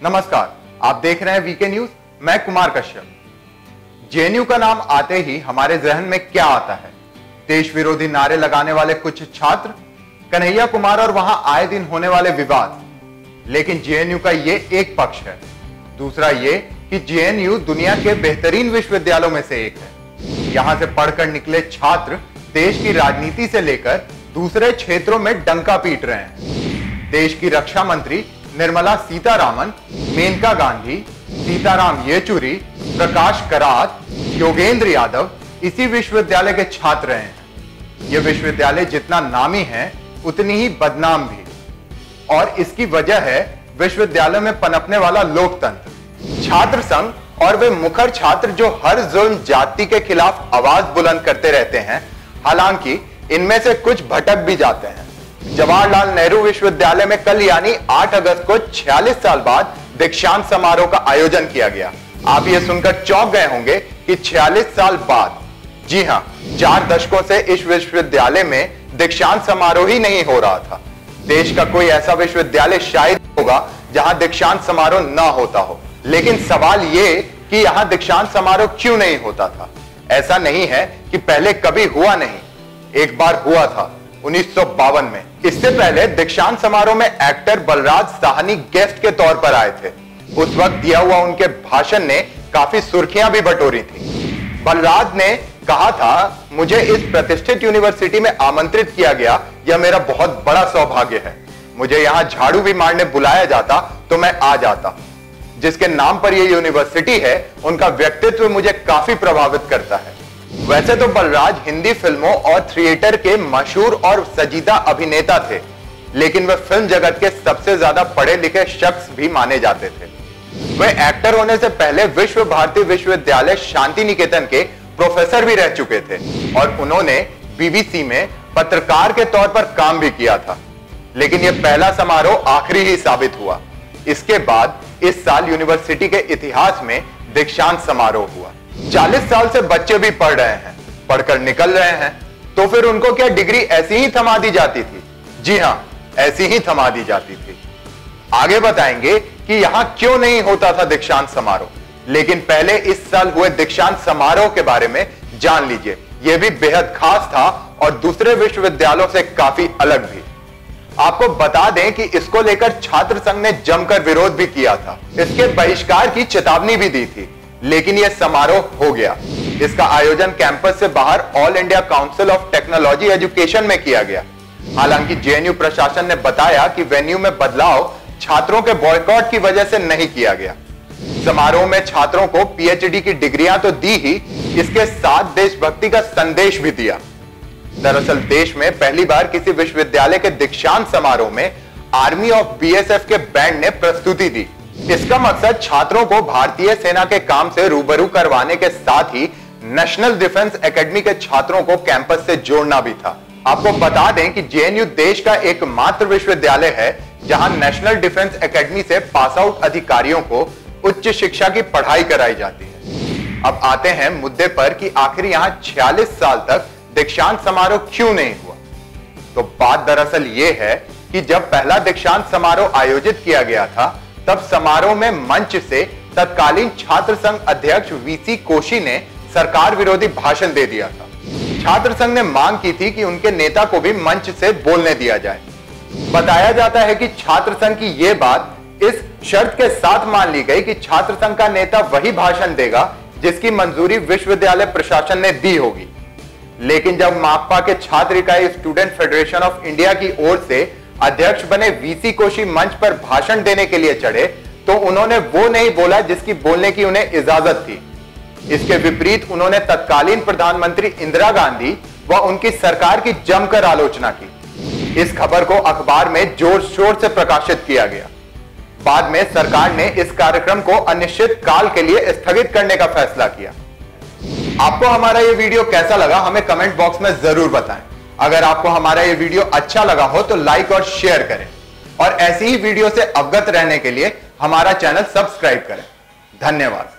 नमस्कार, आप देख रहे हैं वीके न्यूज। मैं कुमार कश्यप। जेएनयू का नाम आते ही हमारे जहन में क्या आता है? देश विरोधी नारे लगाने वाले कुछ छात्र, कन्हैया कुमार और वहां आए दिन होने वाले विवाद। लेकिन जेएनयू का ये एक पक्ष है। दूसरा ये कि जेएनयू दुनिया के बेहतरीन विश्वविद्यालयों में से एक है। यहां से पढ़कर निकले छात्र देश की राजनीति से लेकर दूसरे क्षेत्रों में डंका पीट रहे हैं। देश की रक्षा मंत्री निर्मला सीतारामन, मेनका गांधी, सीताराम येचुरी, प्रकाश करात, योगेंद्र यादव इसी विश्वविद्यालय के छात्र हैं। यह विश्वविद्यालय जितना नामी है उतनी ही बदनाम भी, और इसकी वजह है विश्वविद्यालय में पनपने वाला लोकतंत्र। छात्र संघ और वे मुखर छात्र जो हर जुल्म जाति के खिलाफ आवाज बुलंद करते रहते हैं। हालांकि इनमें से कुछ भटक भी जाते हैं। जवाहरलाल नेहरू विश्वविद्यालय में कल यानी 8 अगस्त को 46 साल बाद दीक्षांत समारोह का आयोजन किया गया। आप ये सुनकर चौंक गए होंगे कि 46 साल बाद, जी हां, 4 दशकों से इस विश्वविद्यालय में दीक्षांत समारोह ही नहीं हो रहा था। देश का कोई ऐसा विश्वविद्यालय शायद होगा जहां दीक्षांत समारोह ना होता हो। लेकिन सवाल यह कि यहां दीक्षांत समारोह क्यों नहीं होता था? ऐसा नहीं है कि पहले कभी हुआ नहीं, एक बार हुआ था 1952 में। इससे पहले दीक्षांत समारोह में एक्टर बलराज साहनी गेस्ट के तौर पर आए थे। उस वक्त दिया हुआ उनके भाषण ने काफी सुर्खियां भी बटोरी थी। बलराज ने कहा था, मुझे इस प्रतिष्ठित यूनिवर्सिटी में आमंत्रित किया गया, यह मेरा बहुत बड़ा सौभाग्य है। मुझे यहां झाड़ू भी मारने बुलाया जाता तो मैं आ जाता। जिसके नाम पर यह यूनिवर्सिटी है, उनका व्यक्तित्व मुझे काफी प्रभावित करता है। वैसे तो बलराज हिंदी फिल्मों और थिएटर के मशहूर और संजीदा अभिनेता थे, लेकिन वे फिल्म जगत के सबसे ज्यादा पढ़े लिखे शख्स भी माने जाते थे। वे एक्टर होने से पहले विश्व भारती विश्वविद्यालय शांति निकेतन के प्रोफेसर भी रह चुके थे और उन्होंने बीबीसी में पत्रकार के तौर पर काम भी किया था। लेकिन यह पहला समारोह आखिरी ही साबित हुआ। इसके बाद इस साल यूनिवर्सिटी के इतिहास में दीक्षांत समारोह हुआ। 40 साल से बच्चे भी पढ़ रहे हैं, पढ़कर निकल रहे हैं, तो फिर उनको क्या डिग्री ऐसी ही थमा दी जाती थी? जी हां, ऐसी ही थमा दी जाती थी। आगे बताएंगे कि यहां क्यों नहीं होता था दीक्षांत समारोह। लेकिन पहले इस साल हुए दीक्षांत समारोह के बारे में जान लीजिए। यह भी बेहद खास था और दूसरे विश्वविद्यालयों से काफी अलग भी। आपको बता दें कि इसको लेकर छात्र संघ ने जमकर विरोध भी किया था। इसके बहिष्कार की चेतावनी भी दी थी, लेकिन यह समारोह हो गया। इसका आयोजन कैंपस से बाहर all India council of technology education में किया गया। हालांकि जेएनयू प्रशासन ने बताया कि वेन्यू में बदलाव छात्रों के बॉयकॉट की वजह से नहीं किया गया। समारोह में छात्रों को पीएचडी की डिग्रियां तो दी ही, इसके साथ देशभक्ति का संदेश भी दिया। दरअसल देश में पहली बार किसी विश्वविद्यालय के दीक्षांत समारोह में आर्मी ऑफ बीएसएफ के बैंड ने प्रस्तुति दी। इसका मकसद छात्रों को भारतीय सेना के काम से रूबरू करवाने के साथ ही नेशनल डिफेंस एकेडमी के छात्रों को कैंपस से जोड़ना भी था। आपको बता दें कि जेएनयू देश का एकमात्र विश्वविद्यालय है जहां नेशनल डिफेंस एकेडमी से पास आउट अधिकारियों को उच्च शिक्षा की पढ़ाई कराई जाती है। अब आते हैं मुद्दे पर कि आखिर यहां 46 साल तक दीक्षांत समारोह क्यों नहीं हुआ। तो बात दरअसल यह है कि जब पहला दीक्षांत समारोह आयोजित किया गया था, तब समारोह में मंच से तत्कालीन छात्र संघ अध्यक्ष वीसी कोशी ने सरकार विरोधी भाषण दे दिया था। छात्र संघ ने मांग की थी कि उनके नेता को भी मंच से बोलने दिया जाए। बताया जाता है कि छात्र संघ की यह बात इस शर्त के साथ मान ली गई कि छात्र संघ का नेता वही भाषण देगा जिसकी मंजूरी विश्वविद्यालय प्रशासन ने दी होगी। लेकिन जब माकपा के छात्र इकाई स्टूडेंट फेडरेशन ऑफ इंडिया की ओर से अध्यक्ष बने वीसी कोशी मंच पर भाषण देने के लिए चढ़े, तो उन्होंने वो नहीं बोला जिसकी बोलने की उन्हें इजाजत थी। इसके विपरीत उन्होंने तत्कालीन प्रधानमंत्री इंदिरा गांधी व उनकी सरकार की जमकर आलोचना की। इस खबर को अखबार में जोर शोर से प्रकाशित किया गया। बाद में सरकार ने इस कार्यक्रम को अनिश्चित काल के लिए स्थगित करने का फैसला किया। आपको हमारा यह वीडियो कैसा लगा, हमें कमेंट बॉक्स में जरूर बताएं। अगर आपको हमारा यह वीडियो अच्छा लगा हो तो लाइक और शेयर करें, और ऐसी ही वीडियो से अवगत रहने के लिए हमारा चैनल सब्सक्राइब करें। धन्यवाद।